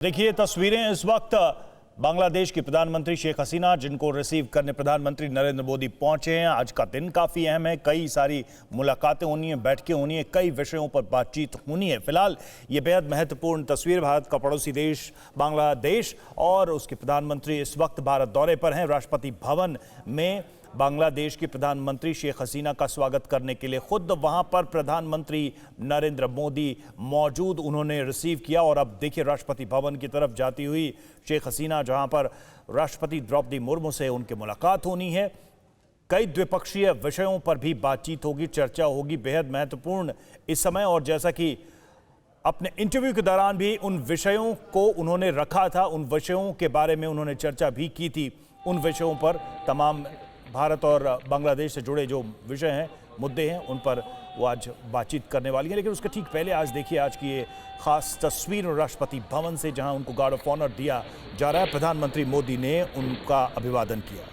देखिए तस्वीरें इस वक्त बांग्लादेश की प्रधानमंत्री शेख हसीना जिनको रिसीव करने प्रधानमंत्री नरेंद्र मोदी पहुंचे हैं। आज का दिन काफ़ी अहम है, कई सारी मुलाकातें होनी है, बैठकें होनी है, कई विषयों पर बातचीत होनी है। फिलहाल ये बेहद महत्वपूर्ण तस्वीर, भारत का पड़ोसी देश बांग्लादेश और उसके प्रधानमंत्री इस वक्त भारत दौरे पर हैं। राष्ट्रपति भवन में बांग्लादेश की प्रधानमंत्री शेख हसीना का स्वागत करने के लिए खुद वहां पर प्रधानमंत्री नरेंद्र मोदी मौजूद, उन्होंने रिसीव किया। और अब देखिए राष्ट्रपति भवन की तरफ जाती हुई शेख हसीना, जहां पर राष्ट्रपति द्रौपदी मुर्मू से उनकी मुलाकात होनी है। कई द्विपक्षीय विषयों पर भी बातचीत होगी, चर्चा होगी, बेहद महत्वपूर्ण इस समय। और जैसा कि अपने इंटरव्यू के दौरान भी उन विषयों को उन्होंने रखा था, उन विषयों के बारे में उन्होंने चर्चा भी की थी। उन विषयों पर तमाम भारत और बांग्लादेश से जुड़े जो विषय हैं, मुद्दे हैं, उन पर वो आज बातचीत करने वाली है। लेकिन उसके ठीक पहले आज देखिए आज की ये खास तस्वीर राष्ट्रपति भवन से, जहां उनको गार्ड ऑफ ऑनर दिया जा रहा है। प्रधानमंत्री मोदी ने उनका अभिवादन किया।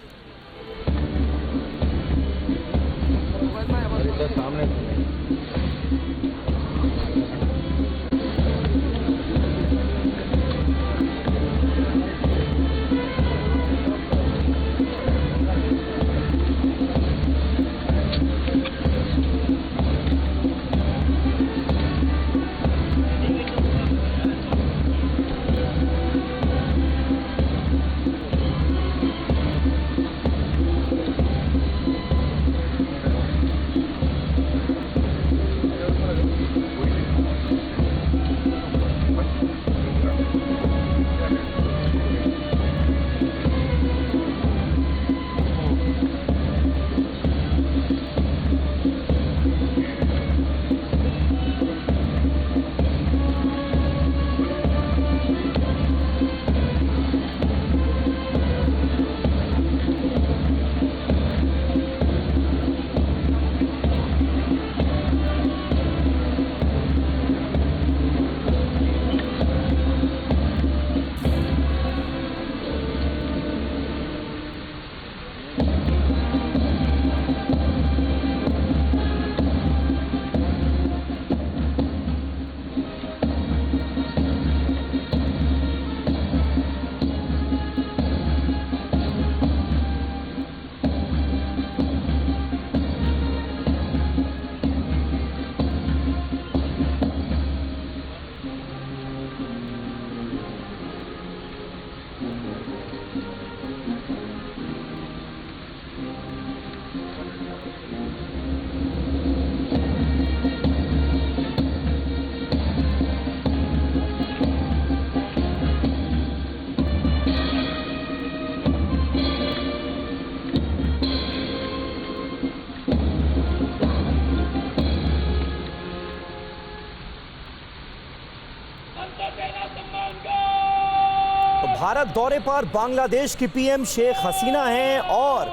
भारत दौरे पर बांग्लादेश की पीएम शेख हसीना हैं और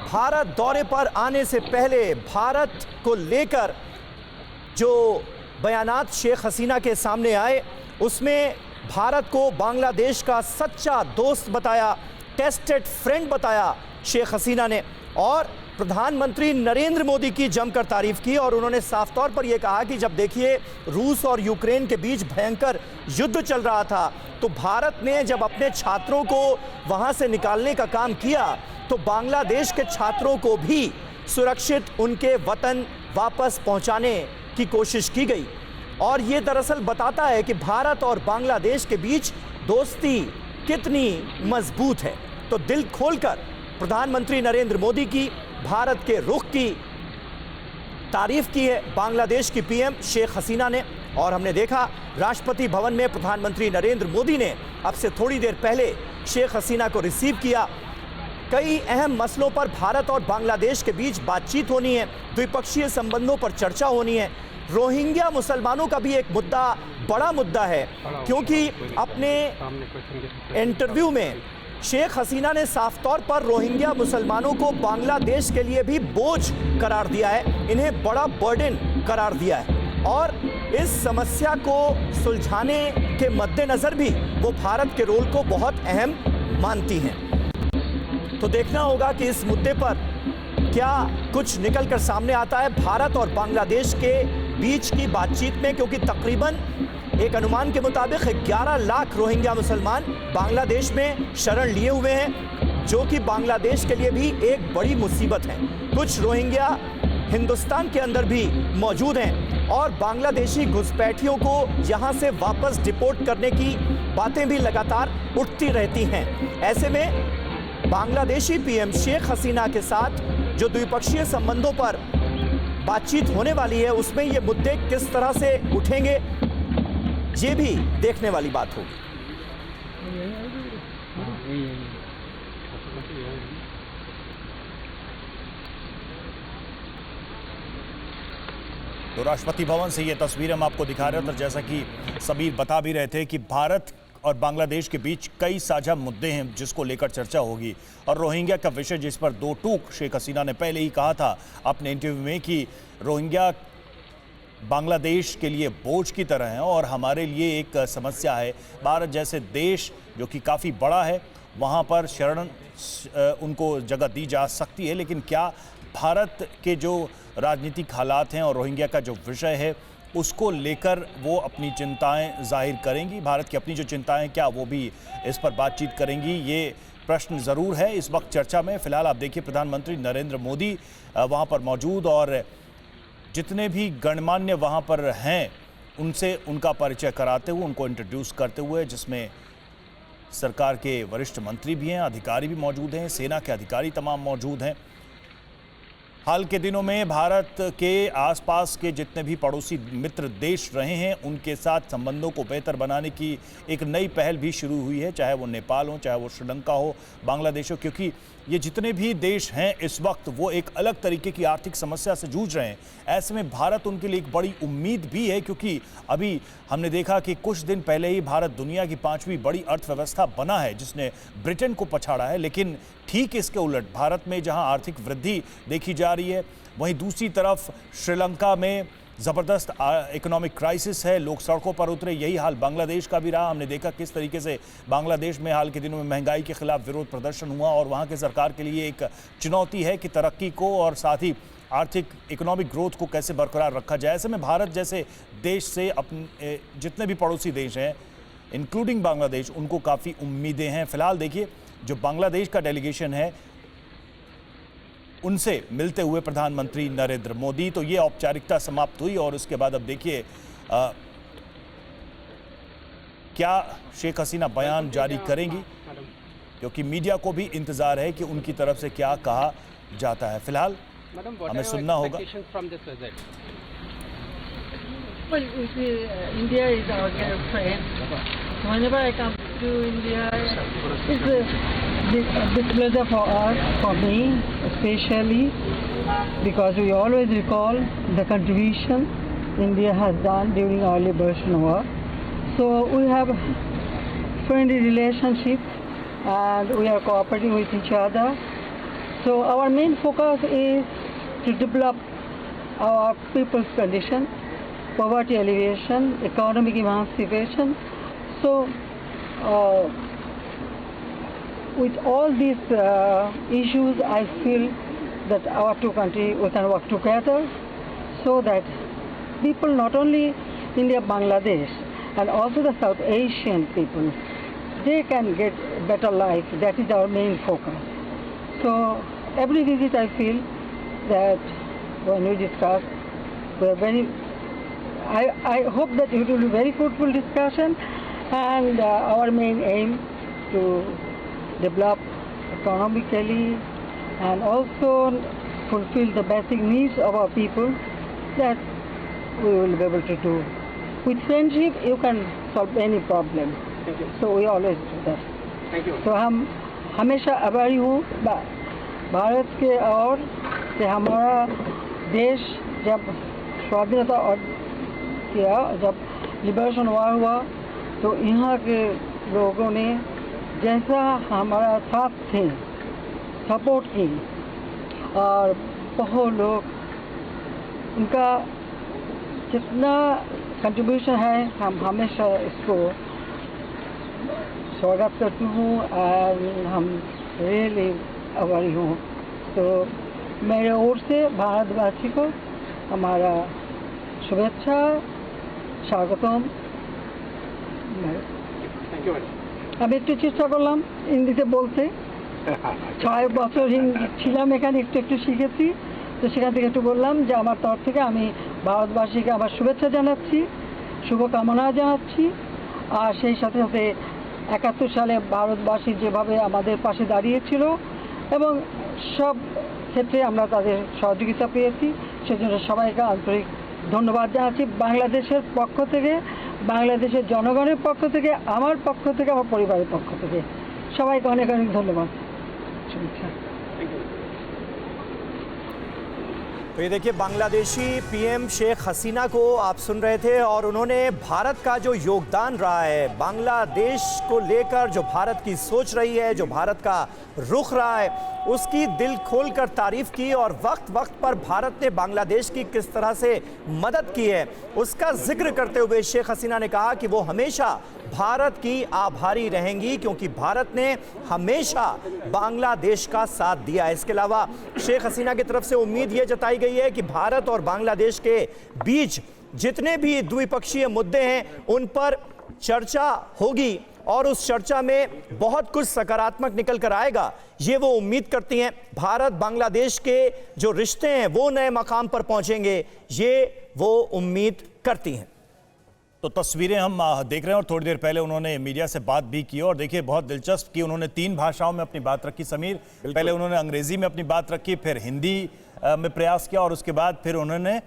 भारत दौरे पर आने से पहले भारत को लेकर जो बयानात शेख हसीना के सामने आए, उसमें भारत को बांग्लादेश का सच्चा दोस्त बताया, टेस्टेड फ्रेंड बताया शेख हसीना ने। और प्रधानमंत्री नरेंद्र मोदी की जमकर तारीफ की और उन्होंने साफ तौर पर यह कहा कि जब देखिए रूस और यूक्रेन के बीच भयंकर युद्ध चल रहा था, तो भारत ने जब अपने छात्रों को वहां से निकालने का काम किया, तो बांग्लादेश के छात्रों को भी सुरक्षित उनके वतन वापस पहुंचाने की कोशिश की गई। और ये दरअसल बताता है कि भारत और बांग्लादेश के बीच दोस्ती कितनी मजबूत है। तो दिल खोलकर प्रधानमंत्री नरेंद्र मोदी की भारत के रुख की तारीफ की है बांग्लादेश की पीएम शेख हसीना ने। और हमने देखा राष्ट्रपति भवन में प्रधानमंत्री नरेंद्र मोदी ने अब से थोड़ी देर पहले शेख हसीना को रिसीव किया। कई अहम मसलों पर भारत और बांग्लादेश के बीच बातचीत होनी है, द्विपक्षीय संबंधों पर चर्चा होनी है। रोहिंग्या मुसलमानों का भी एक मुद्दा, बड़ा मुद्दा है, क्योंकि अपने इंटरव्यू में शेख हसीना ने साफ तौर पर रोहिंग्या मुसलमानों को बांग्लादेश के लिए भी बोझ करार दिया है, इन्हें बड़ा बर्डन करार दिया है। और इस समस्या को सुलझाने के मद्देनज़र भी वो भारत के रोल को बहुत अहम मानती हैं। तो देखना होगा कि इस मुद्दे पर क्या कुछ निकल कर सामने आता है भारत और बांग्लादेश के बीच की बातचीत में, क्योंकि तकरीबन एक अनुमान के मुताबिक 11 लाख रोहिंग्या मुसलमान बांग्लादेश में शरण लिए हुए हैं, जो कि बांग्लादेश के लिए भी एक बड़ी मुसीबत है। कुछ रोहिंग्या हिंदुस्तान के अंदर भी मौजूद हैं और बांग्लादेशी घुसपैठियों को यहां से वापस डिपोर्ट करने की बातें भी लगातार उठती रहती हैं। ऐसे में बांग्लादेशी पीएम शेख हसीना के साथ जो द्विपक्षीय संबंधों पर बातचीत होने वाली है, उसमें ये मुद्दे किस तरह से उठेंगे, ये भी देखने वाली बात होगी। तो राष्ट्रपति भवन से ये तस्वीर हम आपको दिखा रहे थे, और जैसा कि सबीर बता भी रहे थे कि भारत और बांग्लादेश के बीच कई साझा मुद्दे हैं जिसको लेकर चर्चा होगी। और रोहिंग्या का विषय, जिस पर दो टूक शेख हसीना ने पहले ही कहा था अपने इंटरव्यू में कि रोहिंग्या बांग्लादेश के लिए बोझ की तरह है और हमारे लिए एक समस्या है। भारत जैसे देश जो कि काफ़ी बड़ा है, वहाँ पर शरण उनको जगह दी जा सकती है, लेकिन क्या भारत के जो राजनीतिक हालात हैं और रोहिंग्या का जो विषय है उसको लेकर वो अपनी चिंताएं जाहिर करेंगी? भारत की अपनी जो चिंताएं, क्या वो भी इस पर बातचीत करेंगी? ये प्रश्न ज़रूर है इस वक्त चर्चा में। फिलहाल आप देखिए प्रधानमंत्री नरेंद्र मोदी वहाँ पर मौजूद और जितने भी गणमान्य वहाँ पर हैं उनसे उनका परिचय कराते हुए, उनको इंट्रोड्यूस करते हुए, जिसमें सरकार के वरिष्ठ मंत्री भी हैं, अधिकारी भी मौजूद हैं, सेना के अधिकारी तमाम मौजूद हैं। हाल के दिनों में भारत के आसपास के जितने भी पड़ोसी मित्र देश रहे हैं उनके साथ संबंधों को बेहतर बनाने की एक नई पहल भी शुरू हुई है, चाहे वो नेपाल हो, चाहे वो श्रीलंका हो, बांग्लादेश हो, क्योंकि ये जितने भी देश हैं इस वक्त वो एक अलग तरीके की आर्थिक समस्या से जूझ रहे हैं। ऐसे में भारत उनके लिए एक बड़ी उम्मीद भी है, क्योंकि अभी हमने देखा कि कुछ दिन पहले ही भारत दुनिया की 5वीं बड़ी अर्थव्यवस्था बना है, जिसने ब्रिटेन को पछाड़ा है। लेकिन ठीक इसके उलट भारत में जहां आर्थिक वृद्धि देखी जा रही है, वहीं दूसरी तरफ श्रीलंका में ज़बरदस्त इकोनॉमिक क्राइसिस है, लोग सड़कों पर उतरे। यही हाल बांग्लादेश का भी रहा। हमने देखा किस तरीके से बांग्लादेश में हाल के दिनों में महंगाई के खिलाफ विरोध प्रदर्शन हुआ और वहाँ की सरकार के लिए एक चुनौती है कि तरक्की को और साथ ही आर्थिक इकोनॉमिक ग्रोथ को कैसे बरकरार रखा जाए। ऐसे में भारत जैसे देश से अपने जितने भी पड़ोसी देश हैं इंक्लूडिंग बांग्लादेश, उनको काफ़ी उम्मीदें हैं। फिलहाल देखिए जो बांग्लादेश का डेलीगेशन है उनसे मिलते हुए प्रधानमंत्री नरेंद्र मोदी, तो ये औपचारिकता समाप्त हुई और उसके बाद अब देखिए क्या शेख हसीना बयान जारी करेंगी, क्योंकि मीडिया को भी इंतजार है कि उनकी तरफ से क्या कहा जाता है। फिलहाल हमें सुनना होगा। Well, India is our dear friend. Whenever I come to India, it's a big pleasure for us, for me especially, because we always recall the contribution India has done during our liberation war. So we have friendly relationship and we are cooperating with each other. So our main focus is to develop our people's condition, poverty alleviation, economic emancipation. So with all these issues, I feel that our two countries, we can work together so that people, not only India, Bangladesh, and also the South Asian people, they can get better life. That is our main focus. So every visit I feel that when we discuss, we are very, I hope that it will be very fruitful discussion, and our main aim to develop economically and also fulfill the basic needs of our people, that we will be able to do. With friendship, you can solve any problem. So we always do that. Thank you. तो हम हमेशा आभारी हूँ भारत के और कि हमारा देश जब स्वाधीनता और किया, जब लिबरेशन वार हुआ, तो यहाँ के लोगों ने जैसा हमारा साथ थे, सपोर्ट की, और बहुत लोग उनका जितना कंट्रीब्यूशन है, हम हमेशा इसको स्वागत करती हूँ और हम रियली आभारी हूँ। तो मेरे ओर से भारतवासी को हमारा शुभेच्छा, स्वागतम থ্যাংক ইউ ম্যাডাম। আমি একটু চেষ্টা করলাম হিন্দিতে বলতে, 6 বছর ছিলাম এখানে, একটু একটু শিখেছি, তো সেখান থেকে একটু বললাম যে আমার তরফ থেকে আমি ভারতবাসীকে আমার শুভেচ্ছা জানাচ্ছি, শুভকামনা জানাচ্ছি। আর সেই সাথে সাথে 71 সালে ভারতবাসী যেভাবে আমাদের পাশে দাঁড়িয়েছিল এবং সব ক্ষেত্রে আমরা তাদের সহযোগিতা পেয়েছি, সেজন্য সবাইকে আন্তরিক ধন্যবাদ জানাচ্ছি বাংলাদেশের পক্ষ থেকে, বাংলাদেশের জনগণের পক্ষ থেকে, আমার পক্ষ থেকে, আমার পরিবারের পক্ষ থেকে সবাইকে অনেক অনেক ধন্যবাদ, শুভেচ্ছা। तो ये देखिए बांग्लादेशी पीएम शेख हसीना को आप सुन रहे थे और उन्होंने भारत का जो योगदान रहा है, बांग्लादेश को लेकर जो भारत की सोच रही है, जो भारत का रुख रहा है, उसकी दिल खोलकर तारीफ की और वक्त वक्त पर भारत ने बांग्लादेश की किस तरह से मदद की है उसका जिक्र करते हुए शेख हसीना ने कहा कि वो हमेशा भारत की आभारी रहेंगी क्योंकि भारत ने हमेशा बांग्लादेश का साथ दिया है। इसके अलावा शेख हसीना की तरफ से उम्मीद ये जताई गई है कि भारत और बांग्लादेश के बीच जितने भी द्विपक्षीय मुद्दे हैं उन पर चर्चा होगी और उस चर्चा में बहुत कुछ सकारात्मक निकल कर आएगा, ये वो उम्मीद करती हैं। भारत बांग्लादेश के जो रिश्ते हैं वो नए मकाम पर पहुंचेंगे, ये वो उम्मीद करती हैं। तो तस्वीरें हम देख रहे हैं और थोड़ी देर पहले उन्होंने मीडिया से बात भी की और देखिए बहुत दिलचस्प कि उन्होंने 3 भाषाओं में अपनी बात रखी। समीर, पहले उन्होंने अंग्रेजी में अपनी बात रखी, फिर हिंदी में प्रयास किया और उसके बाद फिर उन्होंने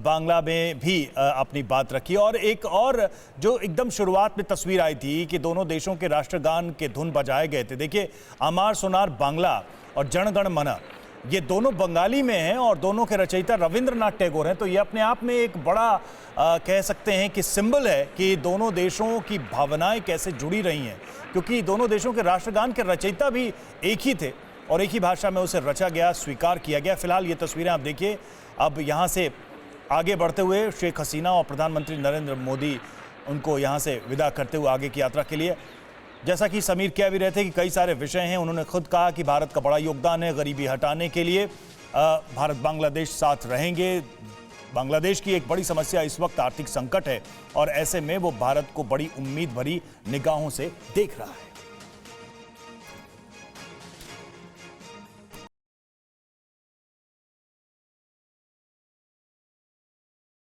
बांग्ला में भी अपनी बात रखी। और एक और जो एकदम शुरुआत में तस्वीर आई थी कि दोनों देशों के राष्ट्रगान के धुन बजाए गए थे। देखिए अमार सोनार बांग्ला और जनगण मन ये दोनों बंगाली में हैं और दोनों के रचयिता रविंद्रनाथ टैगोर हैं। तो ये अपने आप में एक बड़ा कह सकते हैं कि सिंबल है कि दोनों देशों की भावनाएं कैसे जुड़ी रही हैं, क्योंकि दोनों देशों के राष्ट्रगान के रचयिता भी एक ही थे और एक ही भाषा में उसे रचा गया, स्वीकार किया गया। फिलहाल ये तस्वीरें आप देखिए। अब यहाँ से आगे बढ़ते हुए शेख हसीना और प्रधानमंत्री नरेंद्र मोदी उनको यहाँ से विदा करते हुए आगे की यात्रा के लिए, जैसा कि समीर कह भी रहे थे कि कई सारे विषय हैं। उन्होंने खुद कहा कि भारत का बड़ा योगदान है गरीबी हटाने के लिए, भारत बांग्लादेश साथ रहेंगे। बांग्लादेश की एक बड़ी समस्या इस वक्त आर्थिक संकट है और ऐसे में वो भारत को बड़ी उम्मीद भरी निगाहों से देख रहा है।